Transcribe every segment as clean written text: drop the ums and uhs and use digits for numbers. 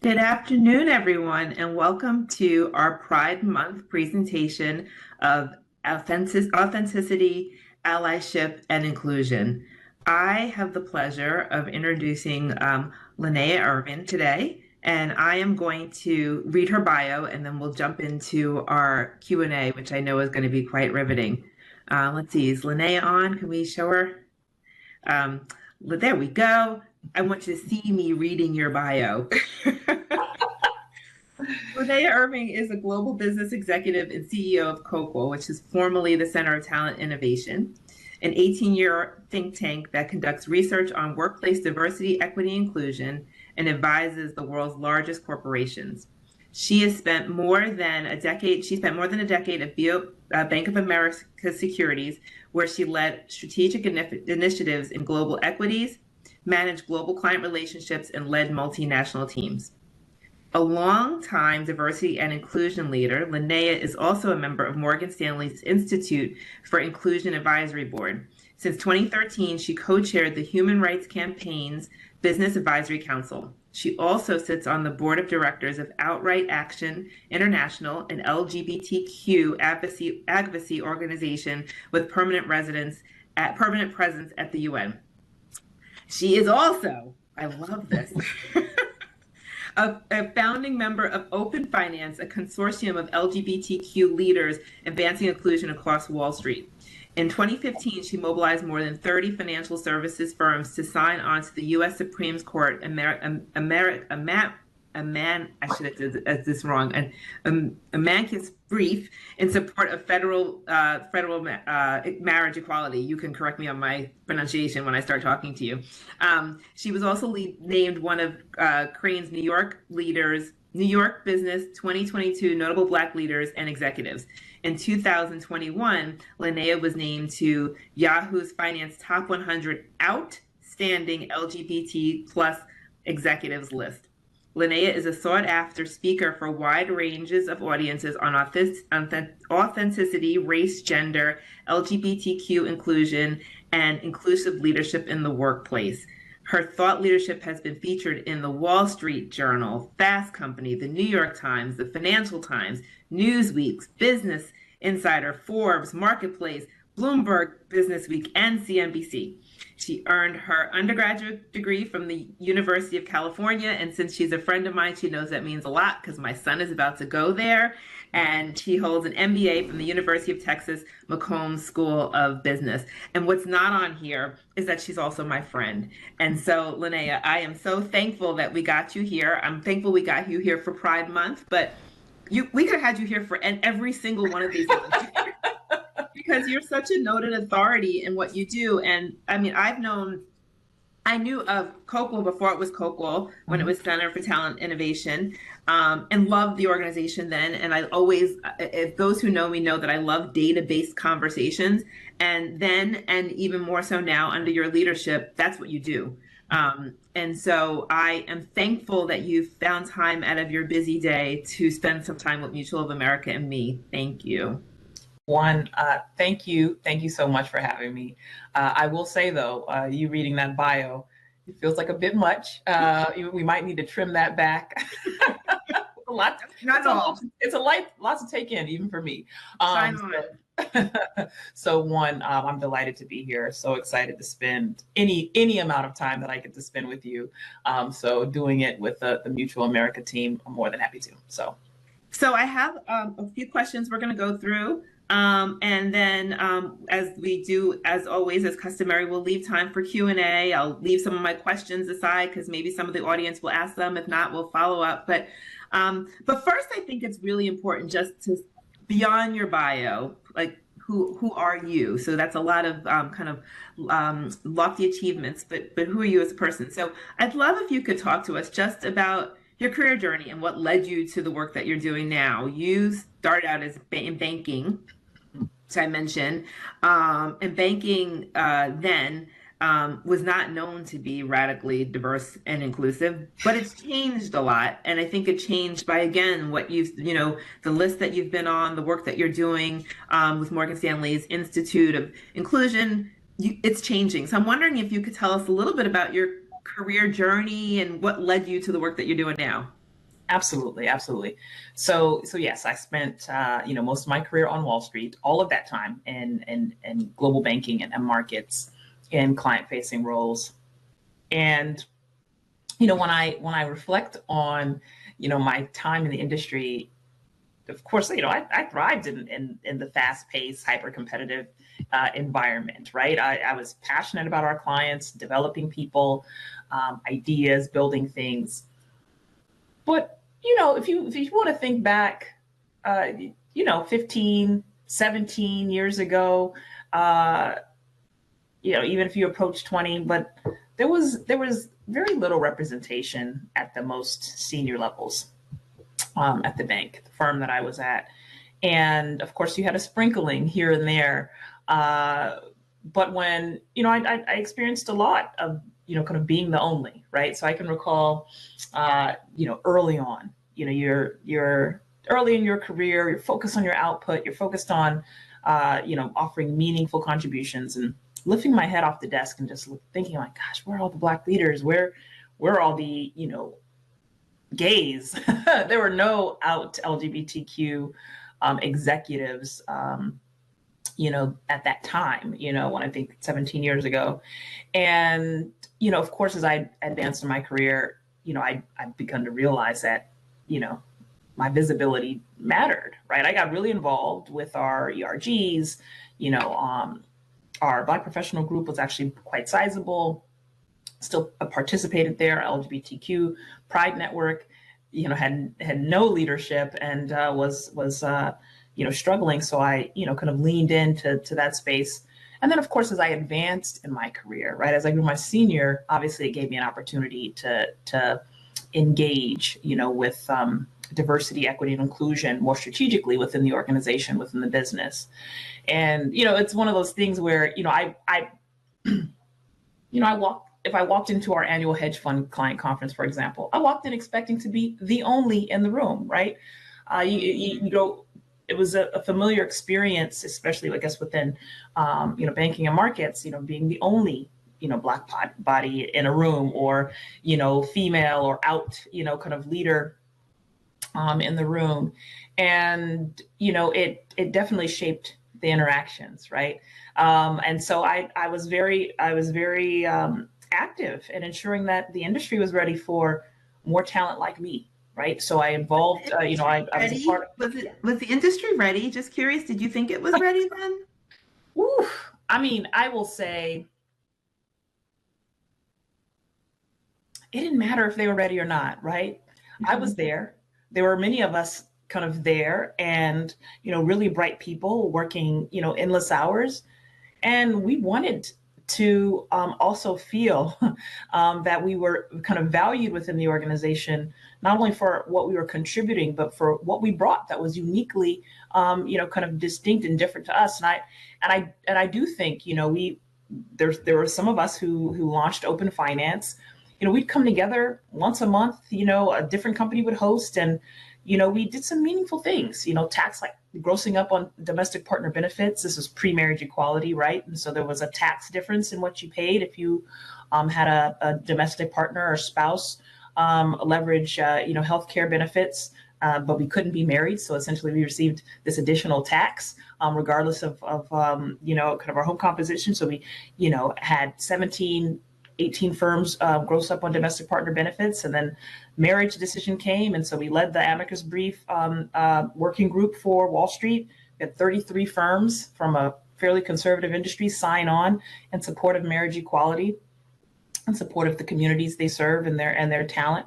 Good afternoon, everyone, and welcome to our Pride Month presentation of authenticity, allyship, and inclusion. I have the pleasure of introducing Lanaya Irvin today, and I am going to read her bio, and then we'll jump into our Q&A, which I know is going to be quite riveting. Let's see, is Lanaya on? Can we show her? There we go. I want you to see me reading your bio. Lanaya Irving is a global business executive and CEO of Coqual, which is formerly the Center of Talent Innovation, an 18-year think tank that conducts research on workplace diversity, equity, inclusion, and advises the world's largest corporations. She has spent more than a decade. She spent more than a decade at Bank of America Securities, where she led strategic initiatives in global equities, managed global client relationships, and led multinational teams. A longtime diversity and inclusion leader, Lanaya is also a member of Morgan Stanley's Institute for Inclusion Advisory Board. Since 2013, she co-chaired the Human Rights Campaign's Business Advisory Council. She also sits on the board of directors of Outright Action International, an LGBTQ advocacy organization with permanent presence at the UN. She is also, I love this, a founding member of Open Finance, a consortium of LGBTQ leaders advancing inclusion across Wall Street. In 2015, she mobilized more than 30 financial services firms to sign on to the U.S. Supreme Court Amicus brief in support of federal marriage equality. You can correct me on my pronunciation when I start talking to you. She was also named one of Crain's New York Business 2022 Notable Black Leaders and Executives. In 2021, Lanaya was named to Yahoo's Finance Top 100 Outstanding LGBT plus Executives list. Lanaya is a sought-after speaker for wide ranges of audiences on authenticity, race, gender, LGBTQ inclusion, and inclusive leadership in the workplace. Her thought leadership has been featured in the Wall Street Journal, Fast Company, the New York Times, the Financial Times, Newsweek, Business Insider, Forbes, Marketplace, Bloomberg Businessweek, and CNBC. She earned her undergraduate degree from the University of California, and since she's a friend of mine, she knows that means a lot because my son is about to go there. And she holds an MBA from the University of Texas McCombs School of Business. And what's not on here is that she's also my friend. And so, Lanaya, I am so thankful that we got you here. I'm thankful we got you here for Pride Month, but we could have had you here for every single one of these months. Because you're such a noted authority in what you do. And I mean, I knew of Coqual before it was Coqual, when it was Center for Talent Innovation, and loved the organization then. And I always, if those who know me know that I love data-based conversations. And then, and even more so now under your leadership, that's what you do. And so I am thankful that you found time out of your busy day to spend some time with Mutual of America and me. Thank you. Thank you. Thank you so much for having me. I will say though, you reading that bio, it feels like a bit much. We might need to trim that back. A lot. Not all. It's a lot to take in, even for me. So I'm delighted to be here. So excited to spend any amount of time that I get to spend with you. So doing it with the Mutual America team, I'm more than happy to. So I have a few questions we're going to go through. And then as we do, as always, as customary, we'll leave time for Q&A. I'll leave some of my questions aside because maybe some of the audience will ask them. If not, we'll follow up. But first, I think it's really important just to, beyond your bio, like who are you? So that's a lot of lofty achievements, but who are you as a person? So I'd love if you could talk to us just about your career journey and what led you to the work that you're doing now. You started out in banking, so I mentioned, and banking then was not known to be radically diverse and inclusive, but it's changed a lot. And I think it changed by, again, what the list that you've been on, the work that you're doing with Morgan Stanley's Institute of Inclusion, it's changing. So I'm wondering if you could tell us a little bit about your career journey and what led you to the work that you're doing now. Absolutely, absolutely. So yes, I spent most of my career on Wall Street, all of that time in global banking and markets, in client facing roles. And when I reflect on my time in the industry, of course, I thrived in the fast paced, hyper competitive environment, right? I was passionate about our clients, developing people, ideas, building things. But if you want to think back, 15, 17 years ago, uh, even if you approach 20, but there was very little representation at the most senior levels at the bank, the firm that I was at. And of course, you had a sprinkling here and there. Uh, but when, I experienced a lot of, kind of being the only, right? So I can recall, early on, you're early in your career, you're focused on your output, you're focused on, offering meaningful contributions, and lifting my head off the desk and just thinking like, gosh, where are all the Black leaders? Where are all the, gays? There were no out LGBTQ executives, at that time, when I think 17 years ago. And, of course, as I advanced in my career, I've begun to realize that, my visibility mattered, right? I got really involved with our ERGs, our Black professional group was actually quite sizable, still participated there. LGBTQ Pride Network, had no leadership and was struggling. So I kind of leaned into that space. And then of course, as I advanced in my career, right, as I grew my senior, obviously it gave me an opportunity to engage, with diversity, equity, and inclusion more strategically within the organization, within the business. And it's one of those things where if I walked into our annual hedge fund client conference, for example, I walked in expecting to be the only in the room, right? It was a familiar experience, especially I guess within banking and markets, being the only Black body in a room, or female or out kind of leader in the room. And it definitely shaped the interactions, right? And so I was very active in ensuring that the industry was ready for more talent like me, right? So I involved, I was a Ready? part of. Was the industry ready? Just curious, did you think it was ready then? Ooh, I mean, I will say it didn't matter if they were ready or not, right? I was there. There were many of us kind of there, and really bright people working endless hours, and we wanted to also feel that we were kind of valued within the organization, not only for what we were contributing, but for what we brought that was uniquely, kind of distinct and different to us. And I do think, there were some of us who launched Open Finance. We'd come together once a month. A different company would host, and we did some meaningful things. Tax, like grossing up on domestic partner benefits. This was pre-marriage equality, right? And so there was a tax difference in what you paid if you had a domestic partner or spouse leverage, healthcare benefits, but we couldn't be married. So essentially, we received this additional tax, regardless of kind of our home composition. So we, had 18 firms gross up on domestic partner benefits, and then marriage decision came, and so we led the amicus brief working group for Wall Street. We had 33 firms from a fairly conservative industry sign on in support of marriage equality, in support of the communities they serve and their talent.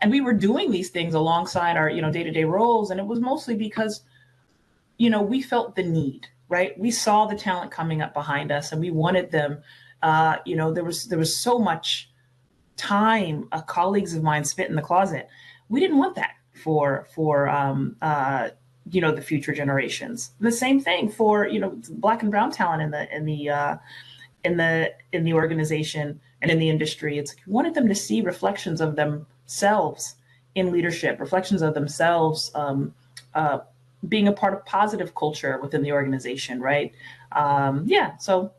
And we were doing these things alongside our day-to-day roles, and it was mostly because we felt the need, right? We saw the talent coming up behind us, and we wanted them. There was so much time colleagues of mine spent in the closet. We didn't want that for the future generations. The same thing for Black and brown talent in the organization and in the industry. It's like we wanted them to see reflections of themselves in leadership, reflections of themselves being a part of positive culture within the organization, right? So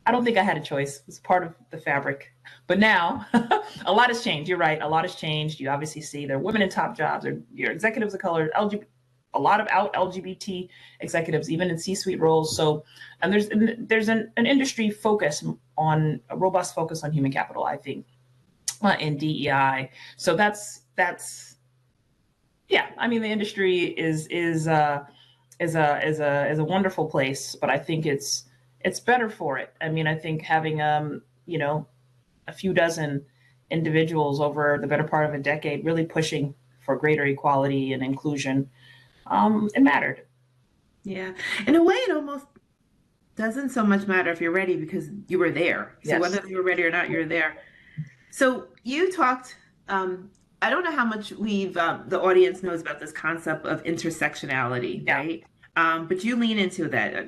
I don't think I had a choice. It's part of the fabric. But now a lot has changed. You're right. A lot has changed. You obviously see there are women in top jobs, or your executives of color, a lot of out LGBT executives, even in C-suite roles. So, and there's an industry focus on a robust focus on human capital, I think, in DEI. So that's yeah. I mean, the industry is a wonderful place, but I think it's better for it. I mean, I think having you know, a few dozen individuals over the better part of a decade really pushing for greater equality and inclusion, it mattered. Yeah. In a way, it almost doesn't so much matter if you're ready because you were there. So Yes. whether you were ready or not, you're there. So you talked, I don't know how much the audience knows about this concept of intersectionality, Yeah. right? But you lean into that.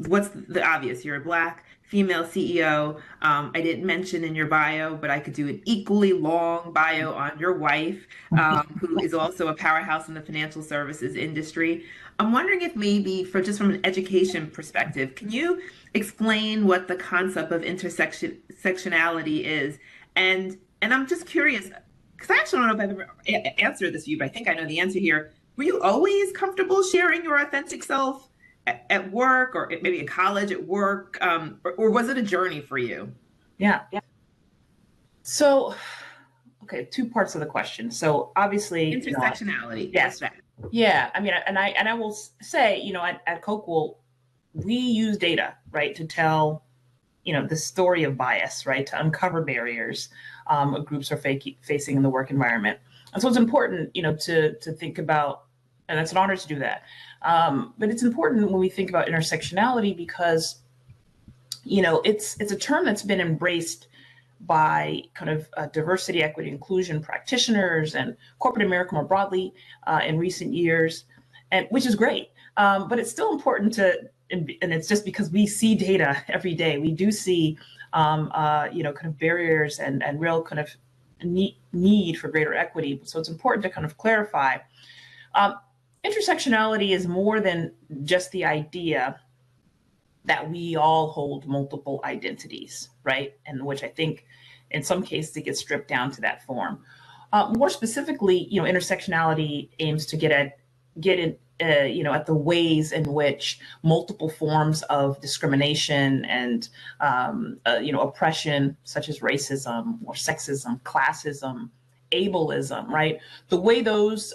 What's the obvious? You're a Black female CEO. I didn't mention in your bio, but I could do an equally long bio on your wife, who is also a powerhouse in the financial services industry. I'm wondering if maybe, from an education perspective, can you explain what the concept of intersectionality is? And I'm just curious, because I actually don't know if I've ever answered this to you, but I think I know the answer here. Were you always comfortable sharing your authentic self at work, or maybe in college, at work, or was it a journey for you? Yeah. Yeah. So, okay, two parts of the question. So obviously, Intersectionality, what's yes, that? yeah. I mean, and I will say, at Coqual, we use data, right, to tell, the story of bias, right, to uncover barriers groups are facing in the work environment. And so it's important, to think about, and it's an honor to do that. But it's important when we think about intersectionality because, it's a term that's been embraced by kind of diversity, equity, inclusion practitioners and corporate America more broadly in recent years, and which is great. But it's still important and it's just because we see data every day. We do see, kind of barriers and real kind of need for greater equity. So it's important to kind of clarify. Intersectionality is more than just the idea that we all hold multiple identities, right? And which I think in some cases it gets stripped down to that form. More specifically, intersectionality aims to get in, at the ways in which multiple forms of discrimination and, oppression, such as racism or sexism, classism, ableism, right? The way those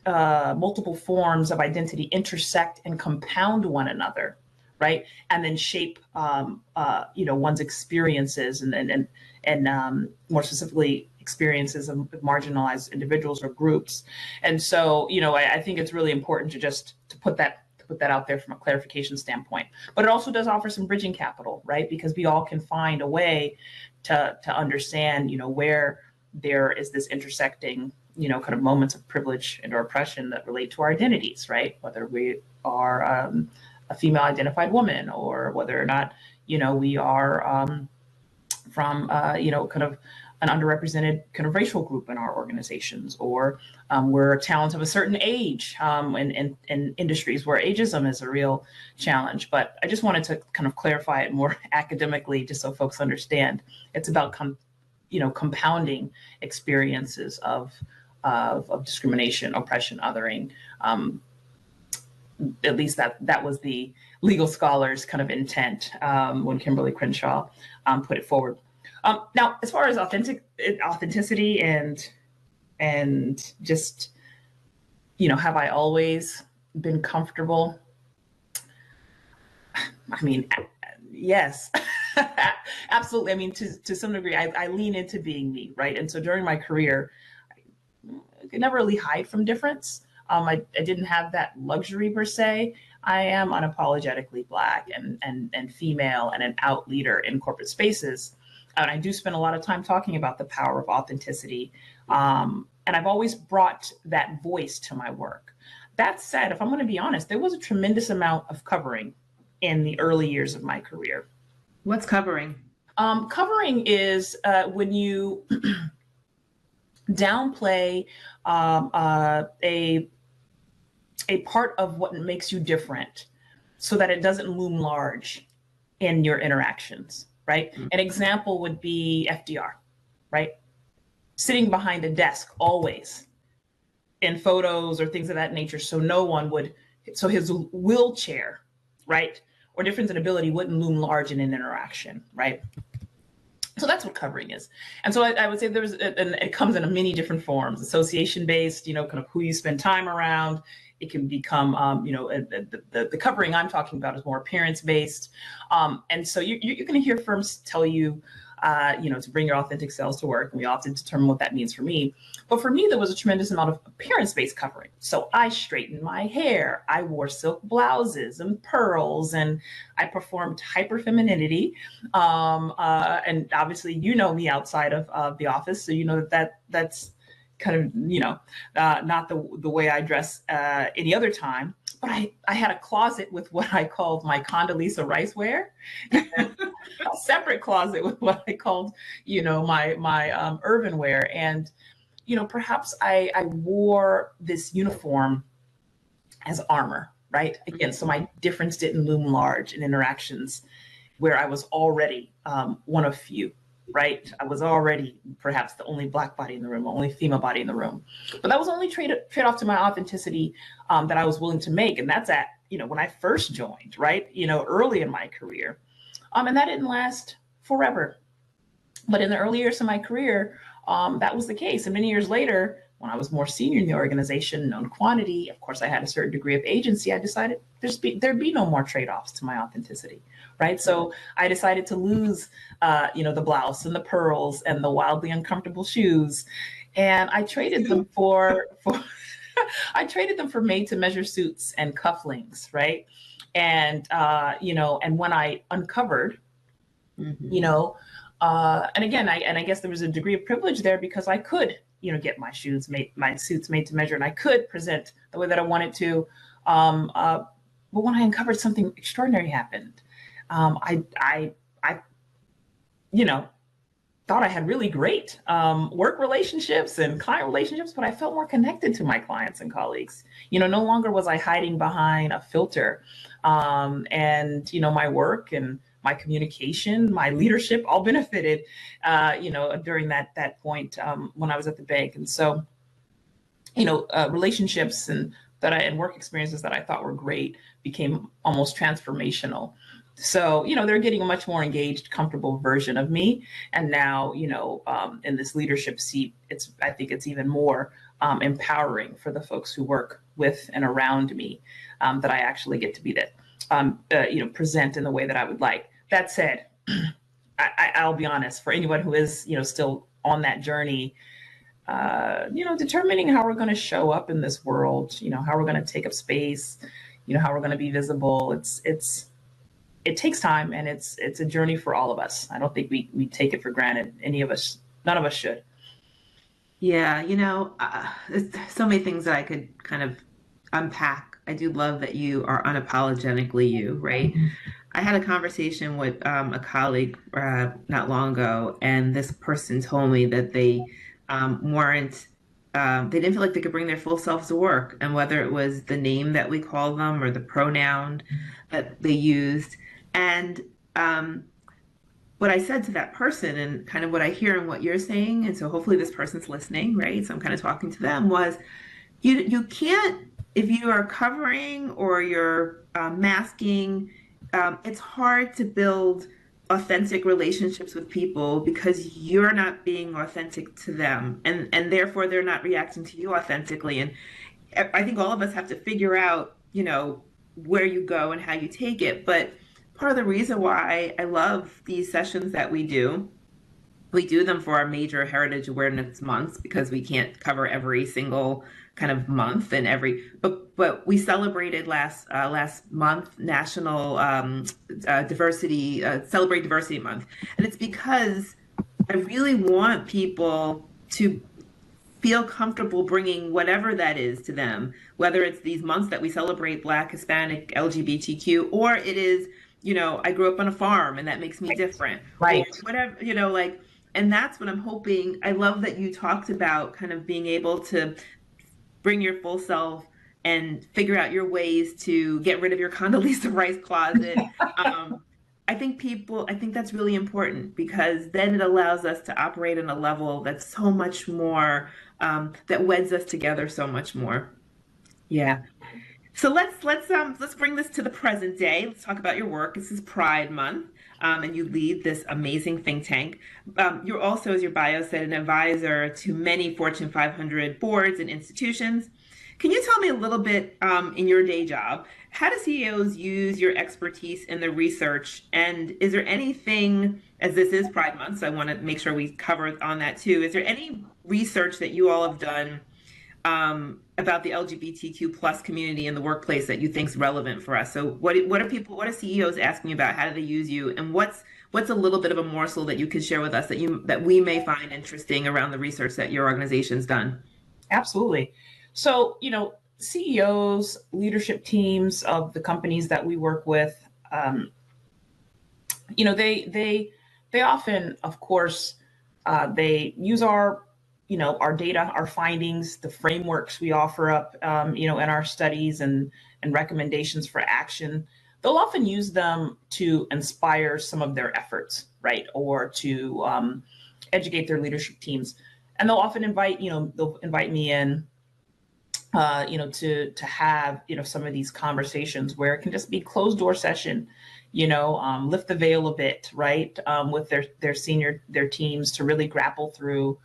multiple forms of identity intersect and compound one another, right? And then shape, one's experiences and more specifically experiences of marginalized individuals or groups. And so, I think it's really important to put that out there from a clarification standpoint. But it also does offer some bridging capital, right? Because we all can find a way to understand, where there is this intersecting, kind of moments of privilege and or oppression that relate to our identities, right? Whether we are a female identified woman, or whether or not, we are from, kind of an underrepresented kind of racial group in our organizations, or we're talent of a certain age in industries where ageism is a real challenge. But I just wanted to kind of clarify it more academically, just so folks understand. It's about compounding experiences of discrimination, oppression, othering. At least that was the legal scholars' kind of intent when Kimberly Crenshaw put it forward. Now, as far as authenticity and just, have I always been comfortable? I mean, yes, absolutely. I mean, to some degree, I lean into being me, right? And so during my career, I could never really hide from difference. I didn't have that luxury per se. I am unapologetically Black and female and an out leader in corporate spaces. And I do spend a lot of time talking about the power of authenticity. And I've always brought that voice to my work. That said, if I'm going to be honest, there was a tremendous amount of covering in the early years of my career. What's covering? Covering is when you downplay a part of what makes you different so that it doesn't loom large in your interactions, right? An example would be FDR, right? Sitting behind a desk always in photos or things of that nature, so no one would, so his wheelchair, right, or difference in ability wouldn't loom large in an interaction, right? So that's what covering is. And so I would say there's, and it comes in many different forms, association based, you know, kind of who you spend time around. It can become, you know, the covering I'm talking about is more appearance based. And so you're going to hear firms tell you, you know, to bring your authentic selves to work. And we often determine what that means for me. But for me, there was a tremendous amount of appearance-based covering. So I straightened my hair, I wore silk blouses and pearls, and I performed hyper femininity. And obviously, you know me outside of the office, so you know that's kind of, you know, not the way I dress any other time. But I had a closet with what I called my Condoleezza Rice wear, a separate closet with what I called, you know, my Irvin wear. And, you know, perhaps I wore this uniform as armor, right? Again, so my difference didn't loom large in interactions where I was already one of few, right? I was already perhaps the only Black body in the room, only female body in the room. But that was only trade-off to my authenticity that I was willing to make. And that's at, you know, when I first joined, right? You know, early in my career. And that didn't last forever. But in the early years of my career, that was the case. And many years later, when I was more senior in the organization, known quantity, of course, I had a certain degree of agency. I decided there'd be no more trade-offs to my authenticity, right? So I decided to lose, you know, the blouse and the pearls and the wildly uncomfortable shoes, and I traded them for I traded them for made-to-measure suits and cufflinks, right? And you know, and when I uncovered, you know, and again, I guess there was a degree of privilege there because I could, you know, get my suits made to measure, and I could present the way that I wanted to. But when I uncovered, something extraordinary happened. I, you know, thought I had really great work relationships and client relationships, but I felt more connected to my clients and colleagues. You know, no longer was I hiding behind a filter, and, you know, my work and my communication, my leadership all benefited, you know, during that point when I was at the bank. And so, you know, relationships and work experiences that I thought were great became almost transformational. So, you know, they're getting a much more engaged, comfortable version of me. And now, you know, in this leadership seat, I think it's even more empowering for the folks who work with and around me, that I actually get to be that, you know, present in the way that I would like. That said, I'll be honest, for anyone who is, you know, still on that journey, you know, determining how we're going to show up in this world, you know, how we're going to take up space, you know, how we're going to be visible. It takes time, and it's a journey for all of us. I don't think we take it for granted. Any of us, none of us should. Yeah, you know, there's so many things that I could kind of unpack. I do love that you are unapologetically you, right? I had a conversation with a colleague not long ago, and this person told me that they weren't, they didn't feel like they could bring their full selves to work, and whether it was the name that we call them or the pronoun that they used. And what I said to that person, and kind of what I hear and what you're saying, and so hopefully this person's listening, right? So I'm kind of talking to them, was you can't, if you are covering or you're masking, it's hard to build authentic relationships with people because you're not being authentic to them, and therefore they're not reacting to you authentically. And I think all of us have to figure out, you know, where you go and how you take it. But part of the reason why I love these sessions that we do them for our major heritage awareness months, because we can't cover every single kind of month and but we celebrated last month National Celebrate Diversity Month, and it's because I really want people to feel comfortable bringing whatever that is to them, whether it's these months that we celebrate Black, Hispanic, LGBTQ, or it is, you know, I grew up on a farm and that makes me different, right? Or whatever, you know, like. And that's what I'm hoping. I love that you talked about kind of being able to bring your full self and figure out your ways to get rid of your Condoleezza Rice closet. I I think that's really important because then it allows us to operate on a level that's so much more, that weds us together so much more. Yeah. So let's bring this to the present day. Let's talk about your work. This is Pride Month, and you lead this amazing think tank. You're also, as your bio said, an advisor to many Fortune 500 boards and institutions. Can you tell me a little bit, in your day job, how do CEOs use your expertise in the research? And is there anything, as this is Pride Month, so I want to make sure we cover on that too. Is there any research that you all have done, about the LGBTQ plus community in the workplace that you think is relevant for us? So what are CEOs asking about? How do they use you? And what's a little bit of a morsel that you could share with us that we may find interesting around the research that your organization's done? Absolutely. So, CEOs, leadership teams of the companies that we work with, they often, of course, they use our data, our findings, the frameworks we offer up, in our studies and recommendations for action. They'll often use them to inspire some of their efforts, right? Or to educate their leadership teams. And they'll often they'll invite me in, to have, some of these conversations where it can just be closed door session, lift the veil a bit, right? With their teams to really grapple through,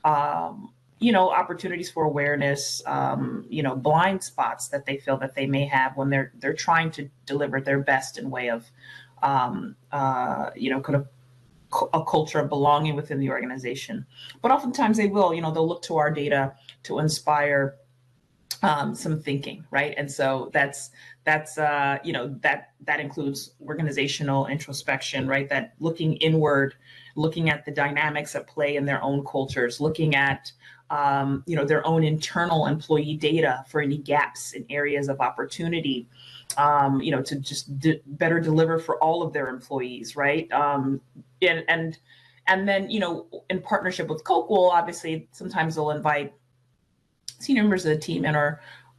opportunities for awareness, blind spots that they feel that they may have when they're trying to deliver their best in way of, kind of a culture of belonging within the organization. But oftentimes they'll look to our data to inspire some thinking, right? And so that includes organizational introspection, right? That looking inward, looking at the dynamics at play in their own cultures, looking at their own internal employee data for any gaps in areas of opportunity, to just better deliver for all of their employees, right? And then in partnership with Coqual, obviously sometimes they'll invite senior members of the team and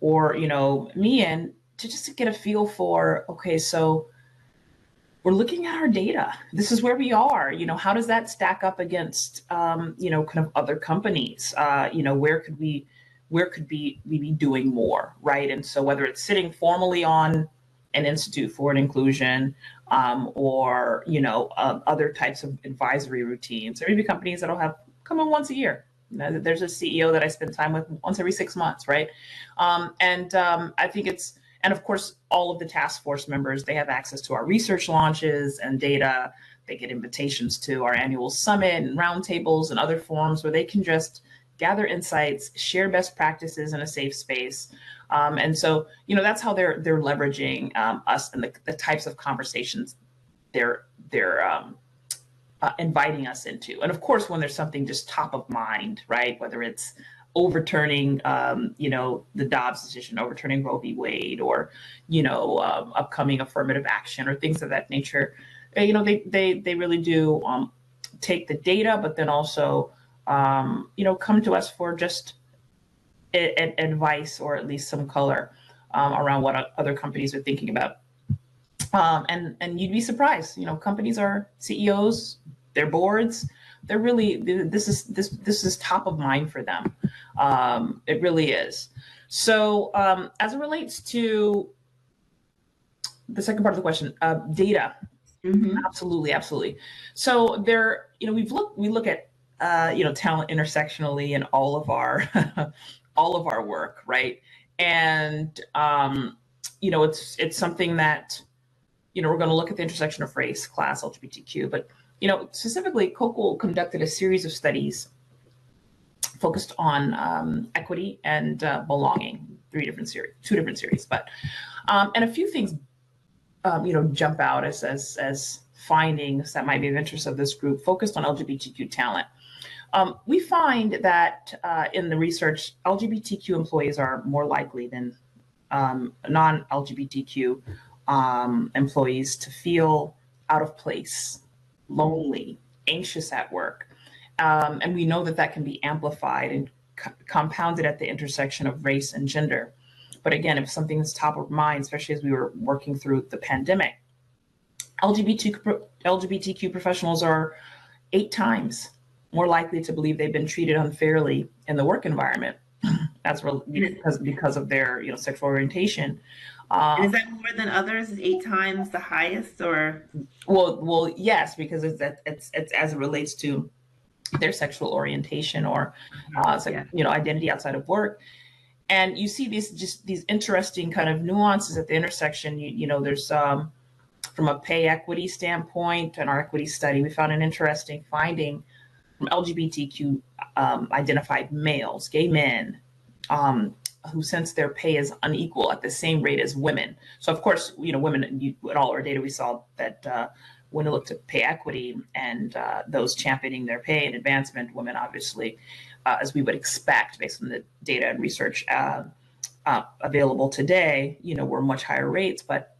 or me in to just to get a feel for, okay, so we're looking at our data. This is where we are. How does that stack up against kind of other companies? Where could we be doing more, right? And so whether it's sitting formally on an Institute for Inclusion, or other types of advisory routines, there may be companies that'll have come in once a year. There's a CEO that I spend time with once every 6 months, right? I think and of course, all of the task force members, they have access to our research launches and data. They get invitations to our annual summit and roundtables and other forums where they can just gather insights, share best practices in a safe space. And so, that's how they're leveraging us and the types of conversations they're inviting us into. And of course, when there's something just top of mind, right? Whether it's overturning, the Dobbs decision, overturning Roe v. Wade, or, upcoming affirmative action or things of that nature, they really do take the data, but then also, come to us for just advice or at least some color around what other companies are thinking about. And you'd be surprised, companies are CEOs, their boards, they're really, this is top of mind for them. It really is. So as it relates to the second part of the question, data, absolutely. So we look at, talent intersectionally in all of our, all of our work, right? And, it's something that, we're going to look at the intersection of race, class, LGBTQ, but, specifically Coqual conducted a series of studies focused on equity and belonging, two different series, but, and a few things, jump out as findings that might be of interest of this group focused on LGBTQ talent. We find that in the research, LGBTQ employees are more likely than non-LGBTQ employees to feel out of place, lonely, anxious at work. And we know that can be amplified and compounded at the intersection of race and gender. But again, if something is top of mind, especially as we were working through the pandemic, LGBTQ professionals are 8 times more likely to believe they've been treated unfairly in the work environment. That's because of their sexual orientation. And is that more than others? Is 8 times the highest, or? Well, yes, because it's as it relates to their sexual orientation or identity outside of work. And you see these interesting kind of nuances at the intersection. There's from a pay equity standpoint, in our equity study, we found an interesting finding from LGBTQ identified males, gay men, who sense their pay is unequal at the same rate as women. So of course, women, in all our data, we saw that when it looked at pay equity and those championing their pay and advancement, women obviously, as we would expect based on the data and research available today, were much higher rates. But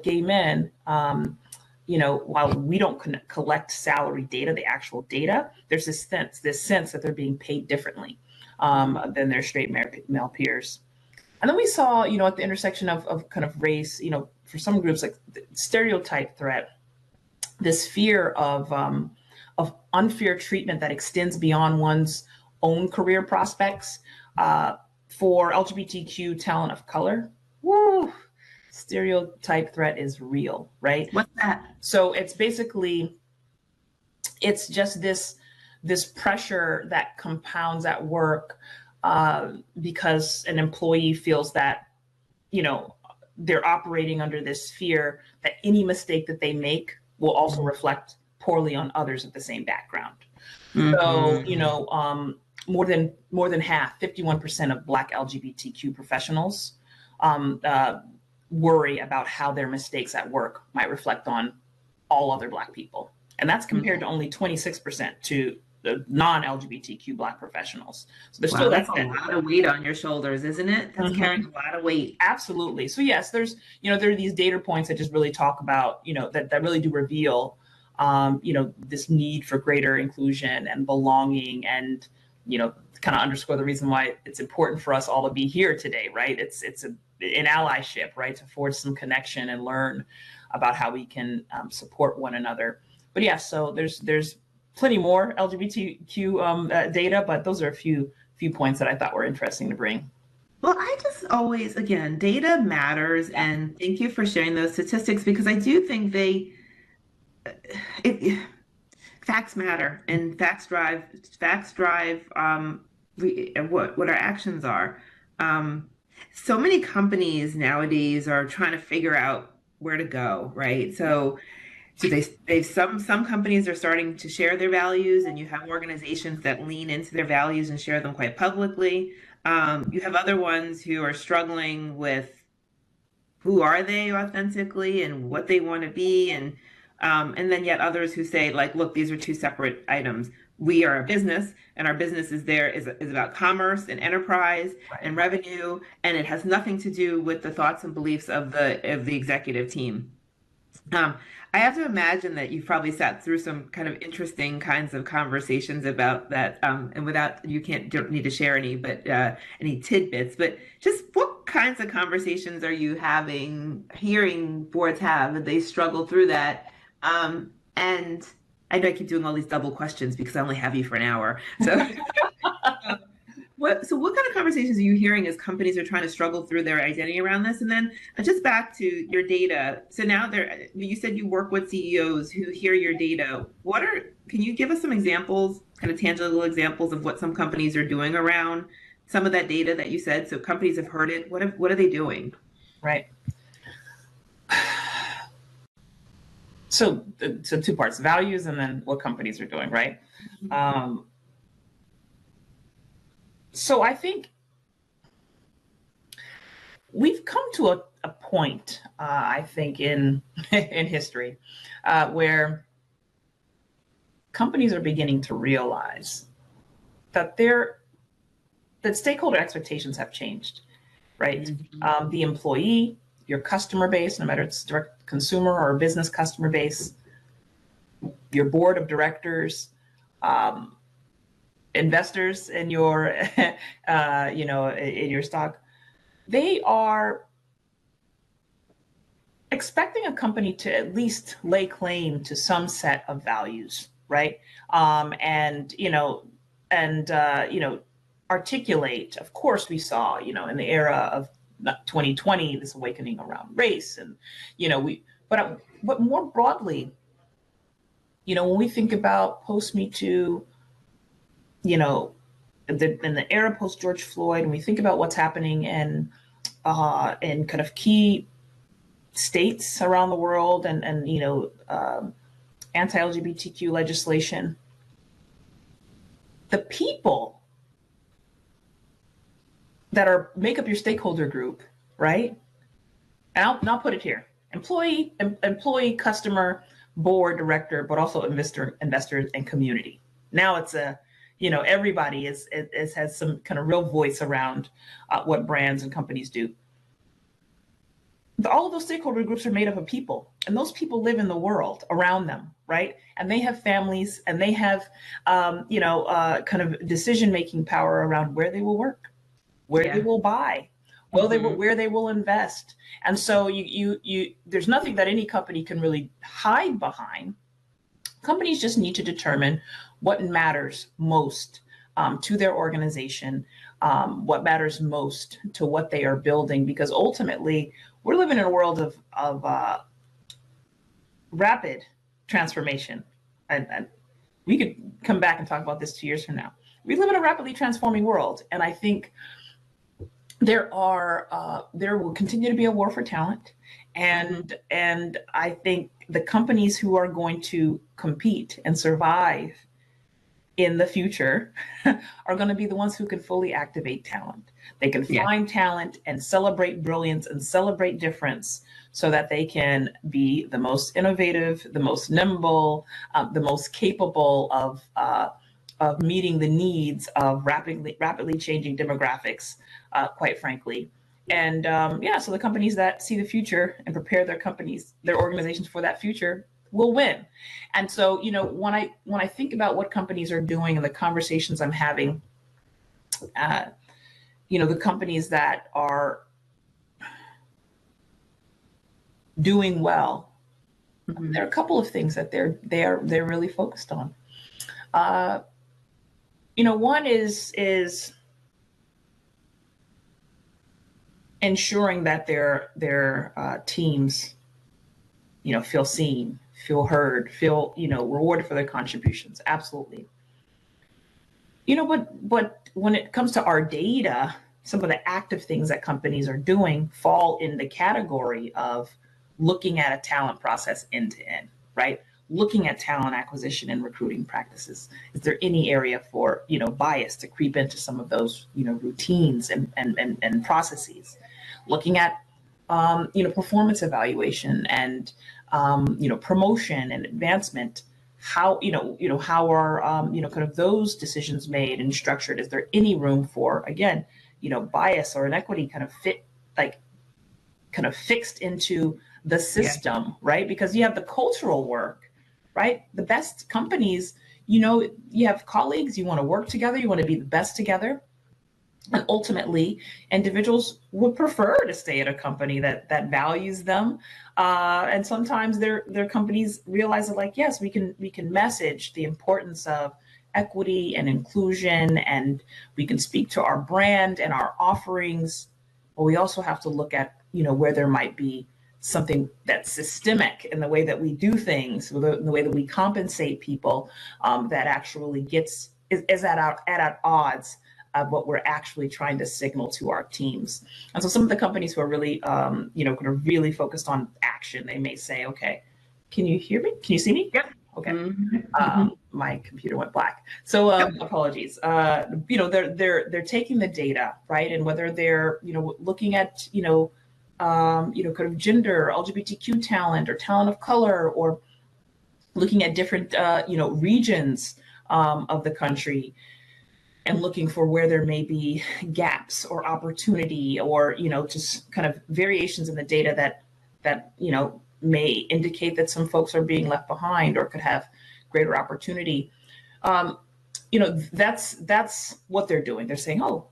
gay men, while we don't collect salary data, the actual data, there's this sense that they're being paid differently than their straight male peers. And then we saw, at the intersection of kind of race, for some groups, like the stereotype threat, this fear of unfair treatment that extends beyond one's own career prospects. For LGBTQ talent of color, woo, stereotype threat is real, right? What's that? So it's basically, it's just this pressure that compounds at work because an employee feels that, they're operating under this fear that any mistake that they make will also reflect poorly on others of the same background. Mm-hmm. So, more than half, 51% of Black LGBTQ professionals worry about how their mistakes at work might reflect on all other Black people. And that's compared to only 26% to the non-LGBTQ Black professionals. So there's still that's a lot of weight on your shoulders, isn't it? That's carrying a lot of weight. Absolutely. So yes, there's, there are these data points that just really talk about, that really do reveal, this need for greater inclusion and belonging and, kind of underscore the reason why it's important for us all to be here today, right? It's an allyship, right? To forge some connection and learn about how we can support one another. But yeah, so there's plenty more LGBTQ data, but those are a few points that I thought were interesting to bring. Well, I just always, again, data matters, and thank you for sharing those statistics, because I do think facts matter, and facts drive what our actions are. So many companies nowadays are trying to figure out where to go, right? So some companies are starting to share their values, and you have organizations that lean into their values and share them quite publicly. You have other ones who are struggling with who are they authentically and what they want to be, and then yet others who say, like, look, these are two separate items. We are a business, and our business is about commerce and enterprise and revenue, and it has nothing to do with the thoughts and beliefs of the executive team. I have to imagine that you've probably sat through some kind of interesting kinds of conversations about that, and don't need to share any, but any tidbits. But just what kinds of conversations are you hearing boards have, that they struggle through that? And I know I keep doing all these double questions because I only have you for an hour. So, what kind of conversations are you hearing as companies are trying to struggle through their identity around this? And then just back to your data. So now you said you work with CEOs who hear your data. Can you give us some examples, kind of tangible examples of what some companies are doing around some of that data that you said? So companies have heard it. What are they doing? Right. So 2 parts: values, and then what companies are doing, right? Mm-hmm. So I think we've come to a point, I think, in history where companies are beginning to realize that stakeholder expectations have changed, right? Mm-hmm. The employee, your customer base, no matter if it's direct consumer or business customer base, your board of directors, investors in your, in your stock, they are expecting a company to at least lay claim to some set of values, right? And articulate. Of course, we saw, in the era of 2020, this awakening around race, and but more broadly, when we think about post Me Too, in the era post George Floyd, and we think about what's happening in kind of key states around the world, and anti-LGBTQ legislation, the people that make up your stakeholder group, right? And I'll put it here: employee, customer, board, director, but also investor, and community. Now it's everybody has some kind of real voice around what brands and companies do. All of those stakeholder groups are made up of people, and those people live in the world around them, right? And they have families, and they have kind of decision-making power around where they will work, where they will buy, where they will invest. And so there's nothing that any company can really hide behind. Companies just need to determine what matters most to their organization, what matters most to what they are building, because ultimately we're living in a world of rapid transformation. And we could come back and talk about this 2 years from now. We live in a rapidly transforming world, and I think there will continue to be a war for talent, and I think the companies who are going to compete and survive in the future are going to be the ones who can fully activate talent. They can find talent and celebrate brilliance and celebrate difference, so that they can be the most innovative, the most nimble, the most capable of meeting the needs of rapidly changing demographics, quite frankly. And so the companies that see the future and prepare their organizations for that future will win. And so, when I think about what companies are doing and the conversations I'm having, the companies that are doing well, there are a couple of things that they're really focused on. One is ensuring that their teams, feel seen, feel heard, feel, rewarded for their contributions. Absolutely. But when it comes to our data, some of the active things that companies are doing fall in the category of looking at a talent process end to end, right? Looking at talent acquisition and recruiting practices. Is there any area for, bias to creep into some of those, routines and processes? Looking at, performance evaluation and, promotion and advancement. How, how are, kind of those decisions made and structured? Is there any room for, again, bias or inequity kind of fixed into the system, right? Because you have the cultural work, right? The best companies, you have colleagues, you want to work together, you want to be the best together. And ultimately, individuals would prefer to stay at a company that values them. And sometimes their companies realize that, like, yes, we can message the importance of equity and inclusion, and we can speak to our brand and our offerings, but we also have to look at, where there might be something that's systemic in the way that we do things, in the way that we compensate people, that actually is at odds of what we're actually trying to signal to our teams. And so some of the companies who are really, kind of really focused on action, they may say, okay, can you hear me? Can you see me? Yep. Okay. My computer went black. So apologies. They're taking the data, right? And whether they're, looking at, kind of gender, LGBTQ talent, or talent of color, or looking at different, regions of the country, and looking for where there may be gaps or opportunity, or, just kind of variations in the data that may indicate that some folks are being left behind or could have greater opportunity. That's what they're doing. They're saying, oh,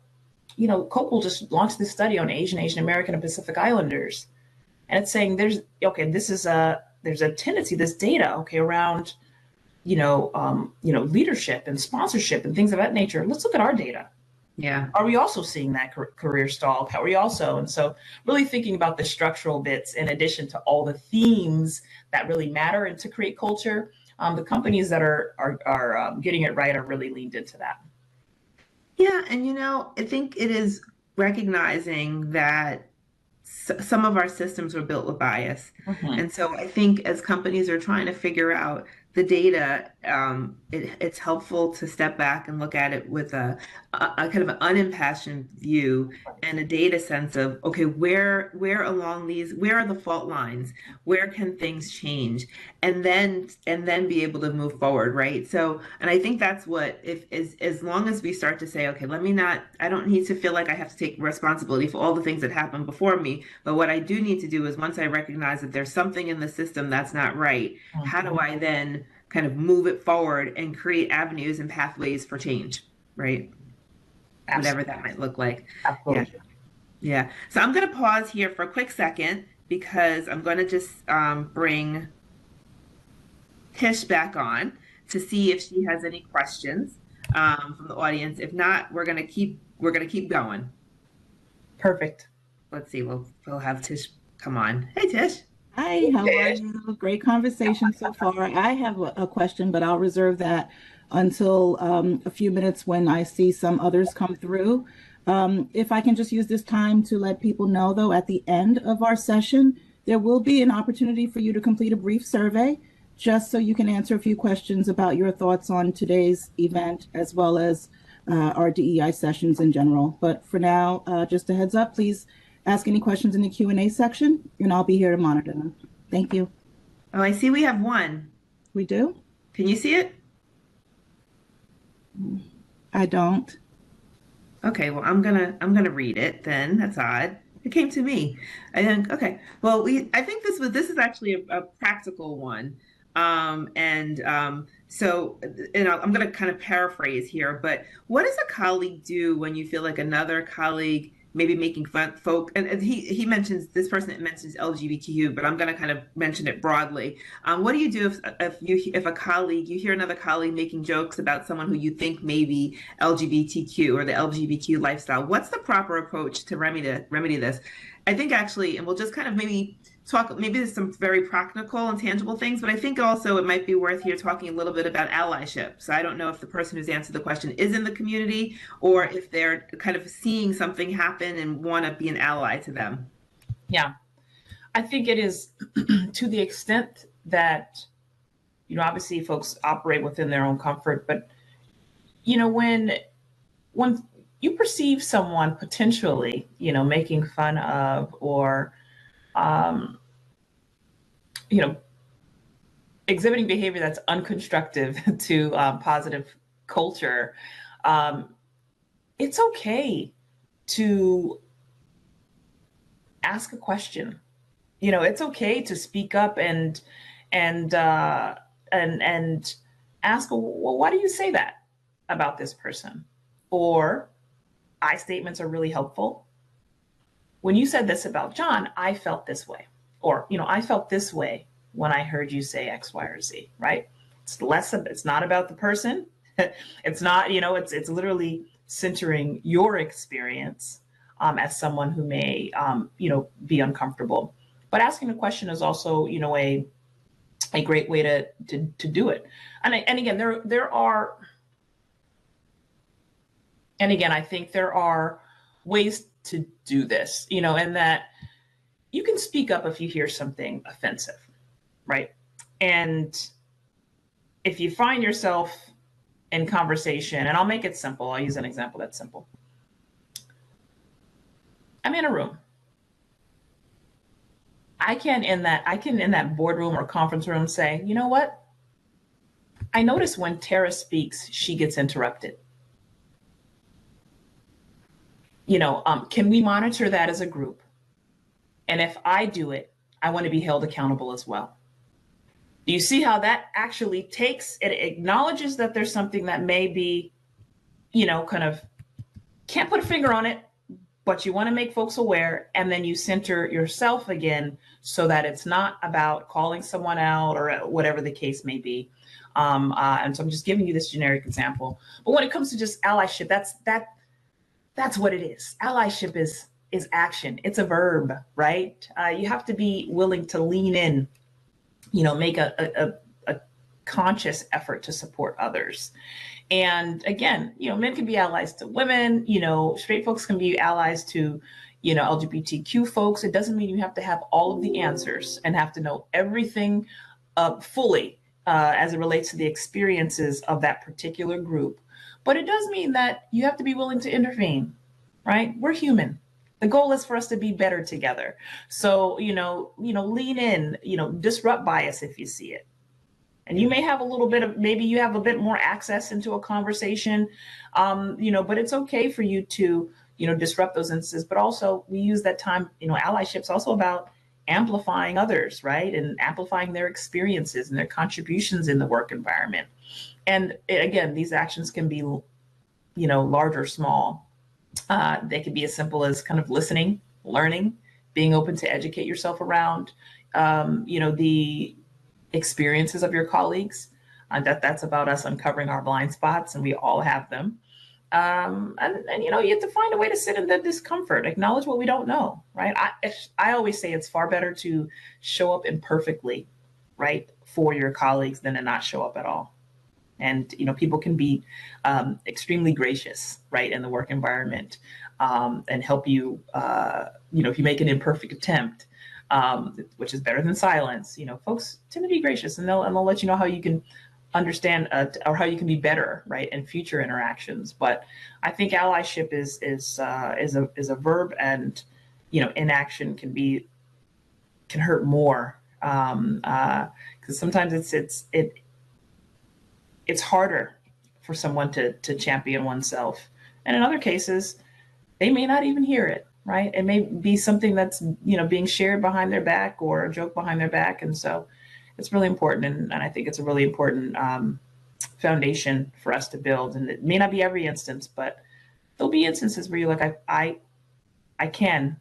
Coqual just launched this study on Asian American, and Pacific Islanders. And it's saying there's a tendency, this data, okay, around, leadership and sponsorship and things of that nature. Let's look at our data. Yeah. Are we also seeing that career stall? How are we also? And so really thinking about the structural bits in addition to all the themes that really matter and to create culture. The companies that are getting it right are really leaned into that. Yeah, and I think it is recognizing that some of our systems were built with bias. Mm-hmm. And so I think as companies are trying to figure out the data, it's helpful to step back and look at it with a kind of an unimpassioned view and a data sense of, okay, where along these, where are the fault lines? Where can things change? And then be able to move forward, right? So, and I think that's what, if as long as we start to say, okay, I don't need to feel like I have to take responsibility for all the things that happened before me, but what I do need to do is once I recognize that there's something in the system that's not right, Mm-hmm. how do I then kind of move it forward and create avenues and pathways for change, right? Absolutely. Whatever that might look like. Absolutely. Yeah. So I'm going to pause here for a quick second because I'm going to just bring Tish back on to see if she has any questions from the audience. If not, we're going to keep going. Perfect. Let's see. We'll have Tish come on. Hey, Tish. Hi, how are you? Great conversation so far. I have a question, but I'll reserve that until a few minutes when I see some others come through. If I can just use this time to let people know, though, at the end of our session, there will be an opportunity for you to complete a brief survey, just so you can answer a few questions about your thoughts on today's event, as well as our DEI sessions in general. But for now, just a heads up, please ask any questions in the Q&A section, and I'll be here to monitor them. Thank you. Oh, I see we have one. We do? Can you see it? I don't. Okay, well, I'm gonna read it then. That's odd. It came to me. I think, okay. Well, I think this is actually a practical one. So, I'm going to kind of paraphrase here, but what does a colleague do when you feel like another colleague maybe making fun folk, and he mentions, this person mentions LGBTQ, but I'm going to kind of mention it broadly. What do you do if a colleague, you hear another colleague making jokes about someone who you think may be LGBTQ or the LGBTQ lifestyle? What's the proper approach to remedy this? I think actually, and we'll just kind of maybe talk, maybe there's some very practical and tangible things, but I think also it might be worth here talking a little bit about allyship. So I don't know if the person who's answered the question is in the community or if they're kind of seeing something happen and want to be an ally to them. Yeah, I think it is to the extent that, obviously folks operate within their own comfort, but, when you perceive someone potentially, making fun of or, exhibiting behavior that's unconstructive to positive culture, it's okay to ask a question. It's okay to speak up and ask, well, why do you say that about this person? Or I statements are really helpful. When you said this about John, I felt this way. Or, I felt this way when I heard you say X, Y, or Z, right? It's not about the person. It's not, it's literally centering your experience as someone who may, be uncomfortable. But asking a question is also, a great way to do it. And again, there are, and again, I think there are ways to do this, and that you can speak up if you hear something offensive, right? And if you find yourself in conversation, and I'll make it simple, I'll use an example that's simple. I'm in a room. I can in that boardroom or conference room say, you know what? I notice when Tara speaks, she gets interrupted. Can we monitor that as a group? And if I do it, I want to be held accountable as well. Do you see how that actually it acknowledges that there's something that may be, kind of can't put a finger on it, but you want to make folks aware, and then you center yourself again so that it's not about calling someone out or whatever the case may be. And so I'm just giving you this generic example. But when it comes to just allyship, that's what it is. Allyship is action. It's a verb, right? You have to be willing to lean in, make a conscious effort to support others. And again, men can be allies to women, straight folks can be allies to, LGBTQ folks. It doesn't mean you have to have all of the answers and have to know everything fully as it relates to the experiences of that particular group. But it does mean that you have to be willing to intervene, right? We're human. The goal is for us to be better together. So, lean in, disrupt bias if you see it. And you may have a little bit of, maybe you have a bit more access into a conversation, but it's okay for you to, disrupt those instances. But also we use that time, allyship's also about amplifying others, right? And amplifying their experiences and their contributions in the work environment. And again, these actions can be, large or small. They can be as simple as kind of listening, learning, being open to educate yourself around, the experiences of your colleagues. That's about us uncovering our blind spots, and we all have them. And you have to find a way to sit in the discomfort, acknowledge what we don't know, right? I always say it's far better to show up imperfectly, right, for your colleagues than to not show up at all. And, people can be extremely gracious, right, in the work environment, and help you, if you make an imperfect attempt, which is better than silence. Folks tend to be gracious, and they'll let you know how you can understand or how you can be better, right, in future interactions. But I think allyship is a verb, and inaction can hurt more, because sometimes it's harder for someone to champion oneself, and in other cases they may not even hear it. Right. It may be something that's, being shared behind their back or a joke behind their back. And so it's really important. And I think it's a really important foundation for us to build. And it may not be every instance, but there'll be instances where you're like, I can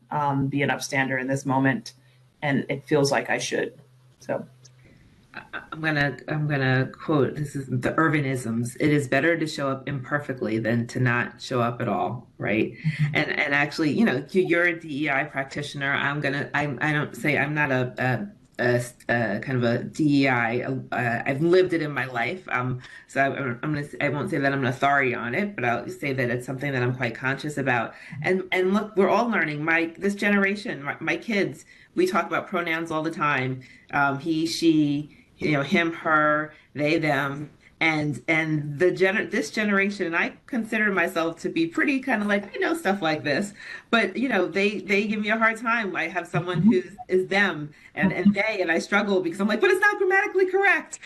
be an upstander in this moment, and it feels like I should. So I'm gonna quote, this is the Irvinisms. It is better to show up imperfectly than to not show up at all, right? Mm-hmm. And actually, you're a DEI practitioner. I don't say I'm not a kind of a DEI. I've lived it in my life. So I won't say that I'm an authority on it, but I'll say that it's something that I'm quite conscious about. And look, we're all learning. This generation, my kids, we talk about pronouns all the time. He, she, him, her, they, them, and this generation, and I consider myself to be pretty kind of like, I know stuff like this, but they give me a hard time. I have someone who is them and they, and I struggle because I'm like, but it's not grammatically correct.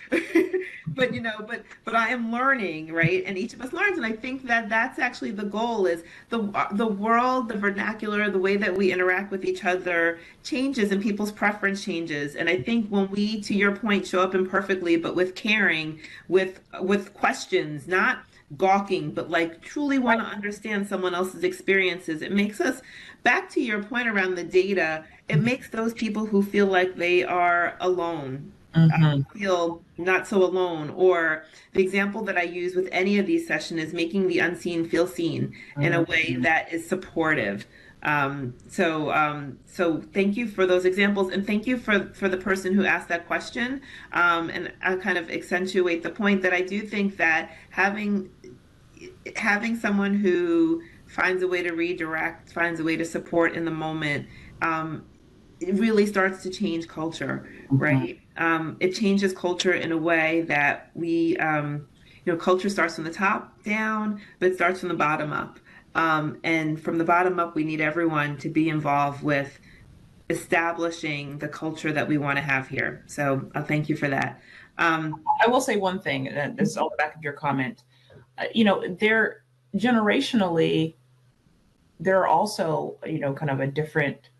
but I am learning, right? And each of us learns, and I think that that's actually the goal, is the world, the vernacular, the way that we interact with each other changes, and people's preference changes. And I think when we, to your point, show up imperfectly, but with caring, with questions, not gawking, but like truly want to understand someone else's experiences, it makes us, back to your point around the data, it makes those people who feel like they are alone feel not so alone. Or the example that I use with any of these sessions is making the unseen feel seen in a way that is supportive. So thank you for those examples, and thank you for the person who asked that question. And I'll kind of accentuate the point that I do think that having someone who finds a way to redirect, finds a way to support in the moment, it really starts to change culture, right? It changes culture in a way that we, culture starts from the top down, but it starts from the bottom up. And from the bottom up, we need everyone to be involved with establishing the culture that we want to have here. So thank you for that. I will say one thing, and this is all the back of your comment. There generationally, there are also, kind of a different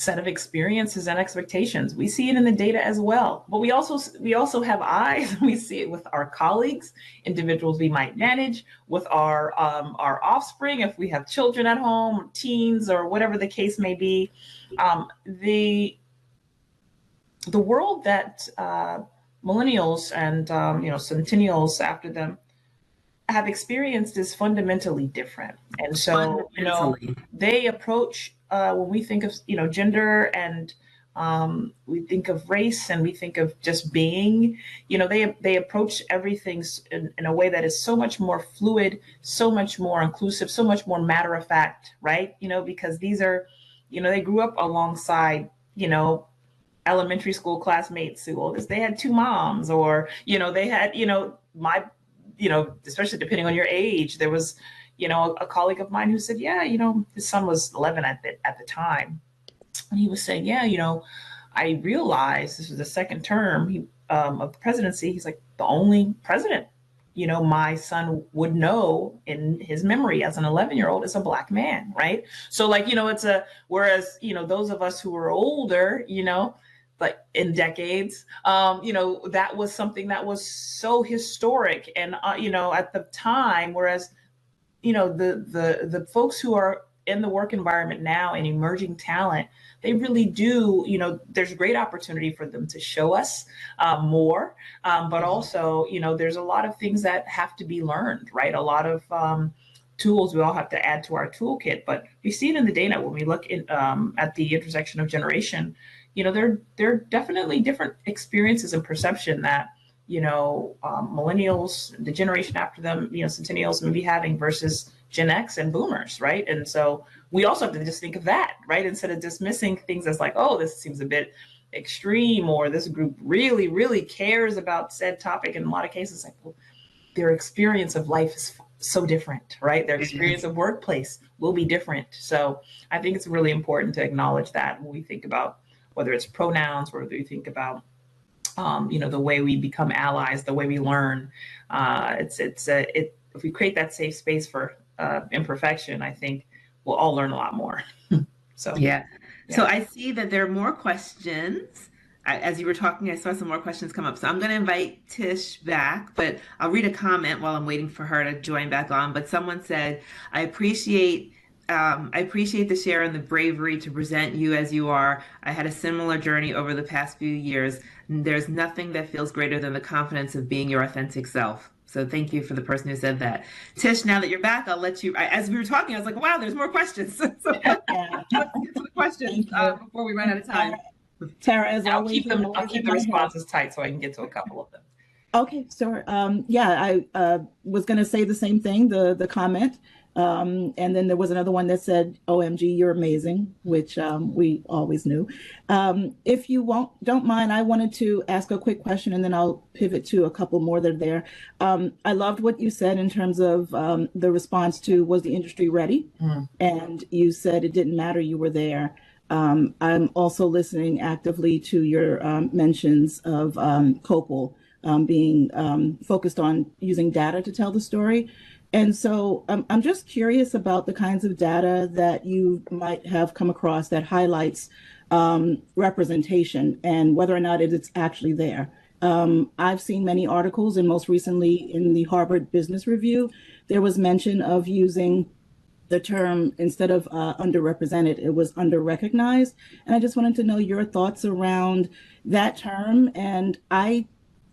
set of experiences and expectations. We see it in the data as well, but we also have eyes. We see it with our colleagues, individuals we might manage, with our offspring, if we have children at home, teens, or whatever the case may be. The world that millennials and centennials after them have experienced is fundamentally different. And so, they approach, when we think of, gender, and we think of race, and we think of just being, they approach everything in a way that is so much more fluid, so much more inclusive, so much more matter of fact, right? Because these are, they grew up alongside, elementary school classmates who, they had two moms, or, they had, especially depending on your age, there was, a colleague of mine who said, yeah, his son was 11 at the time. And he was saying, yeah, I realized this was the second term of the presidency. He's like, the only president, my son would know in his memory as an 11-year-old is a Black man, right? So whereas, those of us who are older, like in decades, that was something that was so historic. And, at the time, whereas, the folks who are in the work environment now and emerging talent, they really do, there's great opportunity for them to show us more, but also, there's a lot of things that have to be learned, right? A lot of tools we all have to add to our toolkit, but we see it in the data when we look at the intersection of generation. There are definitely different experiences and perception that, millennials, the generation after them, centennials may be having versus Gen X and boomers, right? And so we also have to just think of that, right? Instead of dismissing things as like, oh, this seems a bit extreme, or this group really, really cares about said topic. In a lot of cases, like, well, their experience of life is so different, right? Their experience of workplace will be different. So I think it's really important to acknowledge that when we think about whether it's pronouns, or whether we think about, the way we become allies, the way we learn. If we create that safe space for imperfection, I think we'll all learn a lot more. So I see that there are more questions. As you were talking, I saw some more questions come up. So I'm going to invite Tish back, but I'll read a comment while I'm waiting for her to join back on. But someone said, I appreciate the share and the bravery to present you as you are. I had a similar journey over the past few years. There's nothing that feels greater than the confidence of being your authentic self. So thank you for the person who said that. Tish, now that you're back, I'll let you, as we were talking, I was like, wow, there's more questions. So let's get to the questions before we run out of time. Tara, as always, I'll keep the responses tight so I can get to a couple of them. Okay, sure. I was going to say the same thing, the comment. And then there was another one that said, OMG, you're amazing, which we always knew. If you don't mind, I wanted to ask a quick question, and then I'll pivot to a couple more that are there. I loved what you said in terms of the response to, was the industry ready? And you said it didn't matter, you were there. I'm also listening actively to your mentions of Coqual being focused on using data to tell the story. And so I'm just curious about the kinds of data that you might have come across that highlights representation and whether or not it's actually there. I've seen many articles, and most recently in the Harvard Business Review, there was mention of using the term, instead of underrepresented, it was underrecognized. And I just wanted to know your thoughts around that term. And I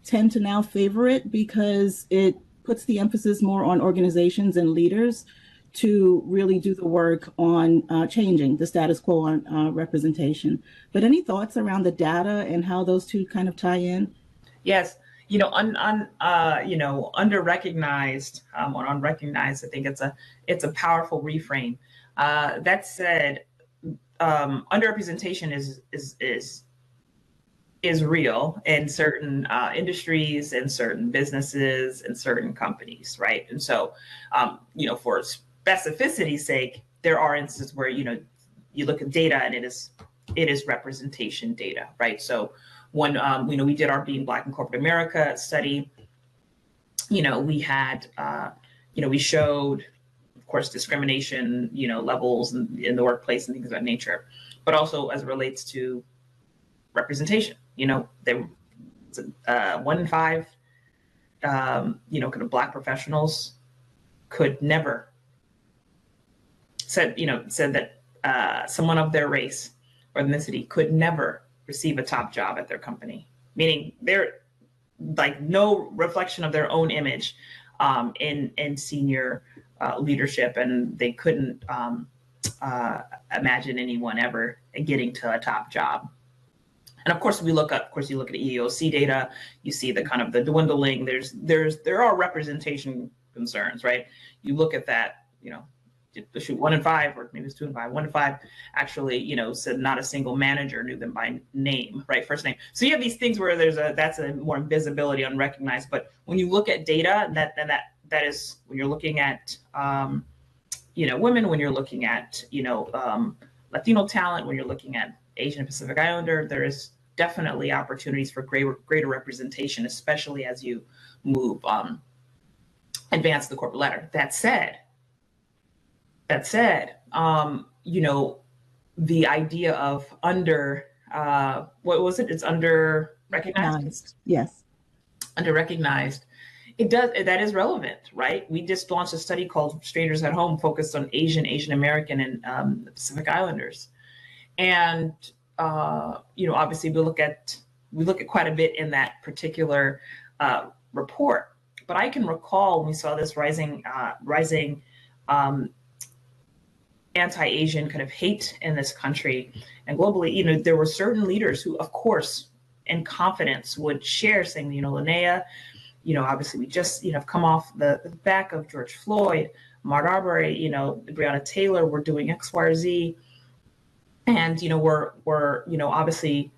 tend to now favor it because it puts the emphasis more on organizations and leaders to really do the work on changing the status quo on representation. But any thoughts around the data and how those two kind of tie in? Yes, under-recognized or unrecognized, I think it's a powerful reframe. That said, underrepresentation is real in certain industries, and certain businesses, and certain companies, right? And so, for specificity's sake, there are instances where you look at data and it is representation data, right? So when we did our Being Black in Corporate America study, we had we showed course, discrimination, levels in the workplace and things of that nature, but also as it relates to representation. There 1 in 5, kind of Black professionals could never said that someone of their race or ethnicity could never receive a top job at their company, meaning they're like no reflection of their own image in senior leadership, and they couldn't imagine anyone ever getting to a top job. And of course, you look at EEOC data, you see the kind of the dwindling. There are representation concerns, right? You look at that, the shoot 1 in 5, or maybe it's 2 in 5, 1 in 5 actually, said not a single manager knew them by name, right? First name. So you have these things where that's a more invisibility, unrecognized. But when you look at data, that is when you're looking at, women, when you're looking at, Latino talent, when you're looking at Asian and Pacific Islander, there is definitely opportunities for greater representation, especially as you move, advance the corporate ladder. That said, the idea of what was it? It's under recognized. Yes. Under recognized. That is relevant, right? We just launched a study called Strangers at Home, focused on Asian American and Pacific Islanders. And obviously we look at quite a bit in that particular report. But I can recall when we saw this rising anti-Asian kind of hate in this country and globally, there were certain leaders who, of course, in confidence would share, saying, Lanaya, obviously we just, have come off the back of George Floyd, Ahmaud Arbery, Breonna Taylor, we're doing X, Y, or Z. And, we're obviously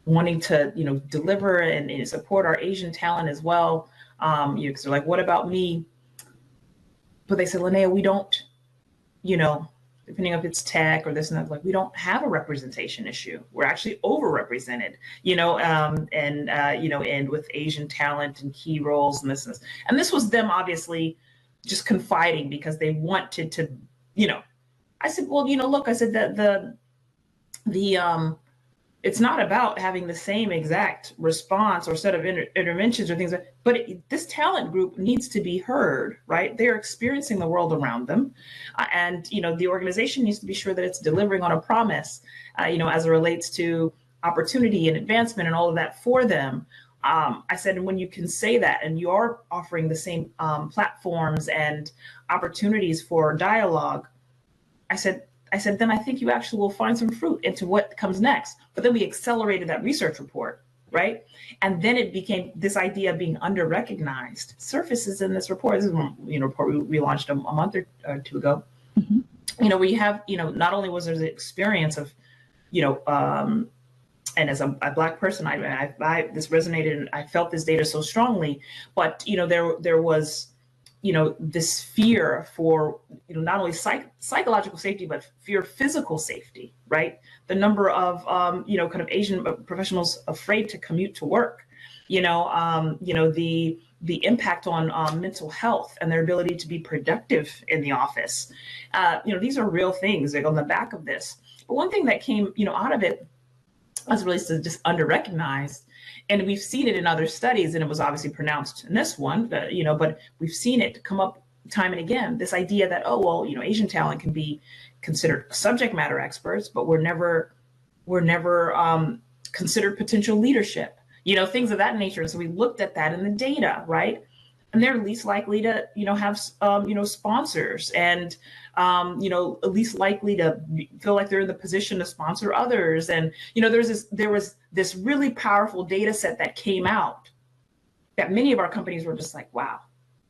wanting to, deliver and support our Asian talent as well. Because they're like, what about me? But they said, Lanaya, we don't, depending if it's tech or this and that, like, we don't have a representation issue. We're actually overrepresented, and with Asian talent and key roles and this and this. And this was them obviously just confiding because they wanted to, I said, well, look, I said that the it's not about having the same exact response or set of interventions or things, but this talent group needs to be heard, right? They're experiencing the world around them. And, the organization needs to be sure that it's delivering on a promise, as it relates to opportunity and advancement and all of that for them. I said, when you can say that and you are offering the same platforms and opportunities for dialogue, I said, then I think you actually will find some fruit into what comes next. But then we accelerated that research report, right? And then it became this idea of being under-recognized surfaces in this report. This is a report we launched a month or two ago. Mm-hmm. We have, not only was there the experience of, and as a Black person, I this resonated and I felt this data so strongly, but, there was, this fear for, not only psychological safety, but fear of physical safety, right? The number of, kind of Asian professionals afraid to commute to work, the impact on mental health and their ability to be productive in the office. These are real things like on the back of this. But one thing that came, out of it as it relates to just under-recognized, and we've seen it in other studies, and it was obviously pronounced in this one, but we've seen it come up time and again, this idea that, Asian talent can be considered subject matter experts, but we're never considered potential least things of that nature. And so we looked at that in the data, right? And they're least likely to, have, sponsors and, least likely to feel like they're in the position to sponsor others. And, there was this really powerful data set that came out that many of our companies were just like, wow,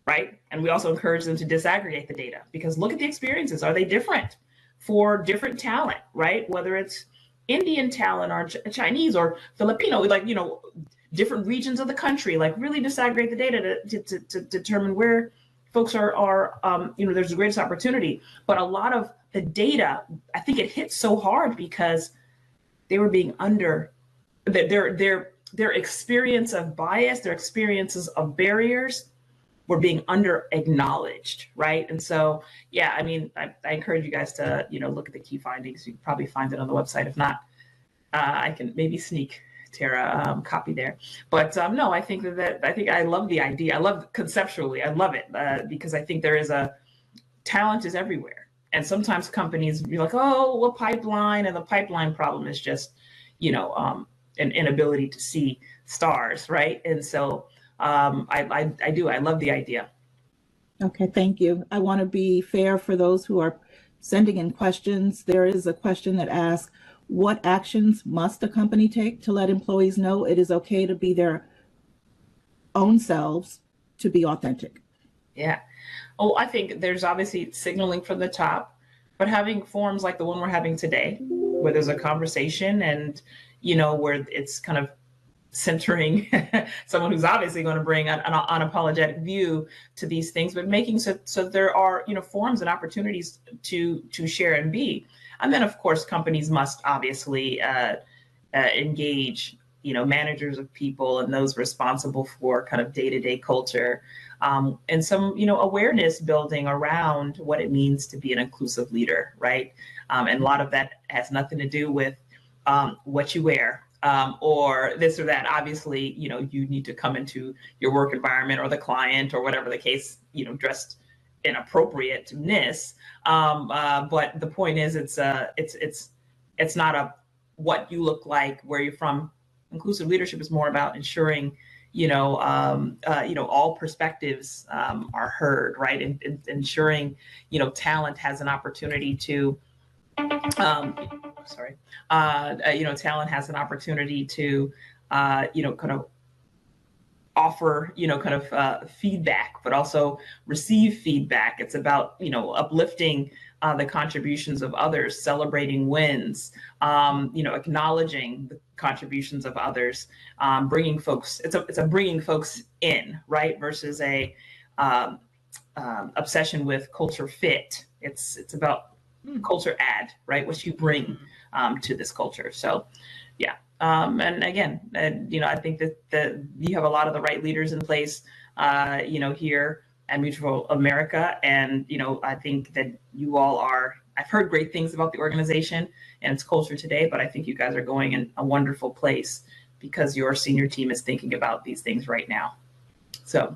right? And we also encourage them to disaggregate the data because look at the experiences. Are they different for different talent, right? Whether it's Indian talent or Chinese or Filipino, different regions of the country, like really disaggregate the data to determine where folks are there's the greatest opportunity. But a lot of the data, I think it hit so hard because they were being their experience of bias, their experiences of barriers we're being under acknowledged, right? And so, yeah, I mean, I encourage you guys to, look at the key findings. You can probably find it on the website. If not, I can maybe sneak Tara copy there. But no, I think I think I love the idea. I love conceptually, I love it because I think there is talent is everywhere. And sometimes companies be like, oh, well, pipeline, and the pipeline problem is just, an inability to see stars, right? And so I love the idea. Okay, thank you. I want to be fair for those who are sending in questions. There is a question that asks, what actions must a company take to let employees know it is okay to be their own selves, to be authentic? Yeah. Oh, I think there's obviously signaling from the top, but having forums like the one we're having today, where there's a conversation and, where it's kind of centering someone who's obviously going to bring an unapologetic view to these things, but making so there are, forums and opportunities to share and be. And then, of course, companies must obviously engage, managers of people and those responsible for kind of day-to-day culture, and some, awareness building around what it means to be an inclusive leader, right? And a lot of that has nothing to do with what you wear or this or that. Obviously, you need to come into your work environment or the client or whatever the case, dressed in appropriateness. But the point is, it's not what you look like, where you're from. Inclusive leadership is more about ensuring, all perspectives are heard, right? And ensuring, talent has an opportunity to, talent has an opportunity to, kind of offer, feedback, but also receive feedback. It's about, uplifting the contributions of others, celebrating wins, acknowledging the contributions of others, bringing folks. It's a bringing folks in, right, versus a obsession with culture fit. It's about culture add, right, what you bring to this culture. So, yeah. And again, I think that you have a lot of the right leaders in place, here at Mutual America. And, I think that you all I've heard great things about the organization and its culture today, but I think you guys are going in a wonderful place because your senior team is thinking about these things right now. So.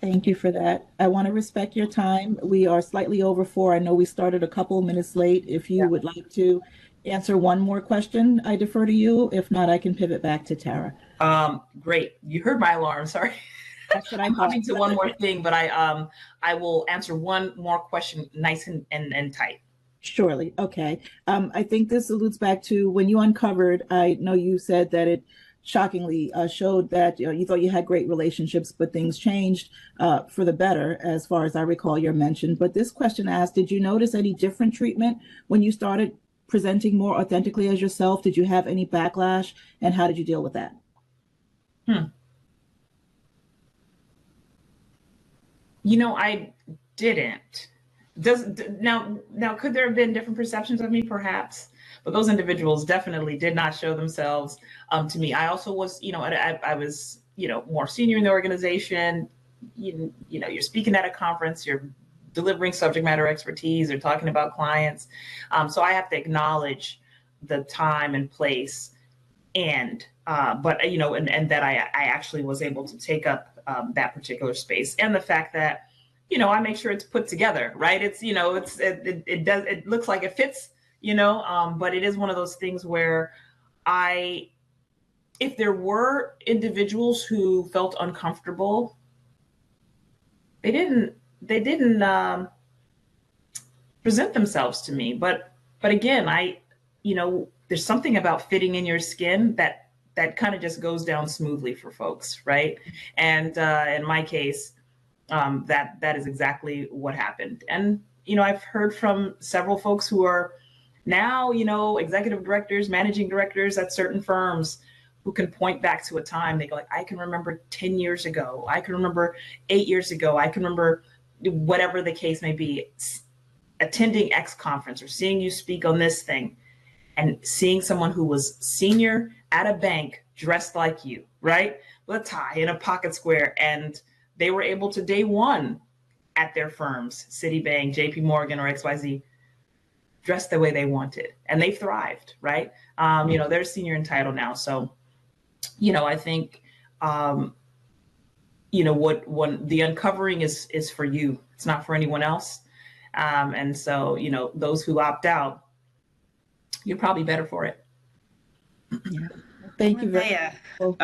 Thank you for that. I want to respect your time. We are slightly over 4. I know we started a couple of minutes late. If you would like to answer one more question, I defer to you. If not, I can pivot back to Tara. Great. You heard my alarm. Sorry. That's what I'm coming to one more thing, but I will answer one more question nice and tight. Surely. Okay. I think this alludes back to when you uncovered, I know you said that it shockingly showed that you thought you had great relationships, but things changed for the better, as far as I recall your mention. But this question asked, did you notice any different treatment when you started presenting more authentically as yourself? Did you have any backlash, and how did you deal with that? I didn't. Now could there have been different perceptions of me? Perhaps. But those individuals definitely did not show themselves to me. I also was, I was, more senior in the organization. You're speaking at a conference, you're delivering subject matter expertise, or talking about clients. So I have to acknowledge the time and place, and that I actually was able to take up that particular space, and the fact that, I make sure it's put together, right? It's, it looks like it fits. But it is one of those things where if there were individuals who felt uncomfortable, they didn't present themselves to me. But again, there's something about fitting in your skin that kind of just goes down smoothly for folks, right? And in my case, that is exactly what happened. And, I've heard from several folks who are now, executive directors, managing directors at certain firms, who can point back to a time. They go like, I can remember 10 years ago. I can remember 8 years ago. I can remember whatever the case may be, attending X conference or seeing you speak on this thing, and seeing someone who was senior at a bank dressed like you, right? With a tie and a pocket square, and they were able to day one at their firms, Citibank, JP Morgan, or XYZ, dress the way they wanted, and they thrived, right? They're senior and title now. So, I think, what the uncovering is for you. It's not for anyone else. And so, those who opt out, you're probably better for it. Yeah. Thank you very much.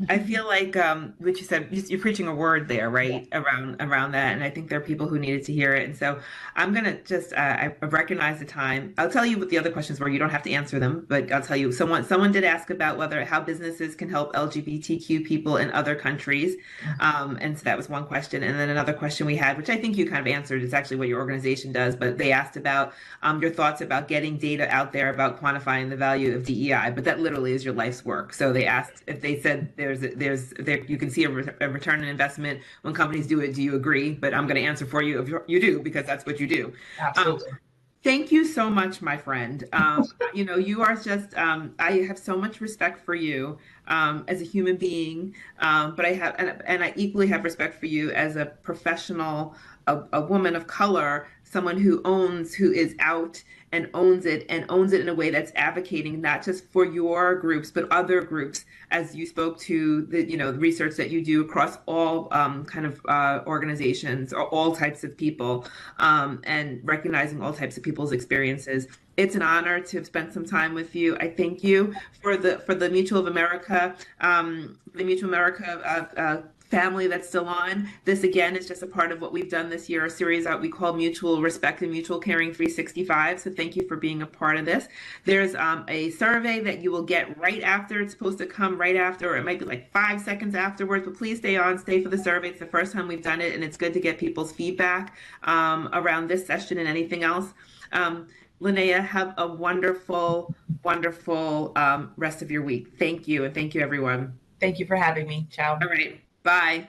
I feel like what you said, you're preaching a word there, right? Around that, and I think there are people who needed to hear it. And so I'm gonna just I recognize the time. I'll tell you what the other questions were. You don't have to answer them, but I'll tell you. Someone did ask about how businesses can help LGBTQ people in other countries, and so that was one question. And then another question we had, which I think you kind of answered, is actually what your organization does. But they asked about your thoughts about getting data out there about quantifying the value of DEI. But that literally is your life's work. So they asked if they said you can see a return on investment when companies do it. Do you agree? But I'm going to answer for you if you do, because that's what you do. Absolutely. Thank you so much, my friend. You are just, I have so much respect for you as a human being, but I equally have respect for you as a professional, a woman of color, someone who is out and owns it in a way that's advocating not just for your groups, but other groups, as you spoke to the research that you do across all organizations or all types of people, and recognizing all types of people's experiences. It's an honor to have spent some time with you. I thank you for the Mutual of America, family that's still on. This again is just a part of what we've done this year, a series that we call Mutual Respect and Mutual Caring 365. So thank you for being a part of this. There's a survey that you will get right after. It's supposed to come right after, or it might be like 5 seconds afterwards, but please stay for the survey. It's the first time we've done it, and it's good to get people's feedback around this session and anything else. Lanaya, have a wonderful, wonderful rest of your week. Thank you, and thank you, everyone. Thank you for having me. Ciao. All right. Bye.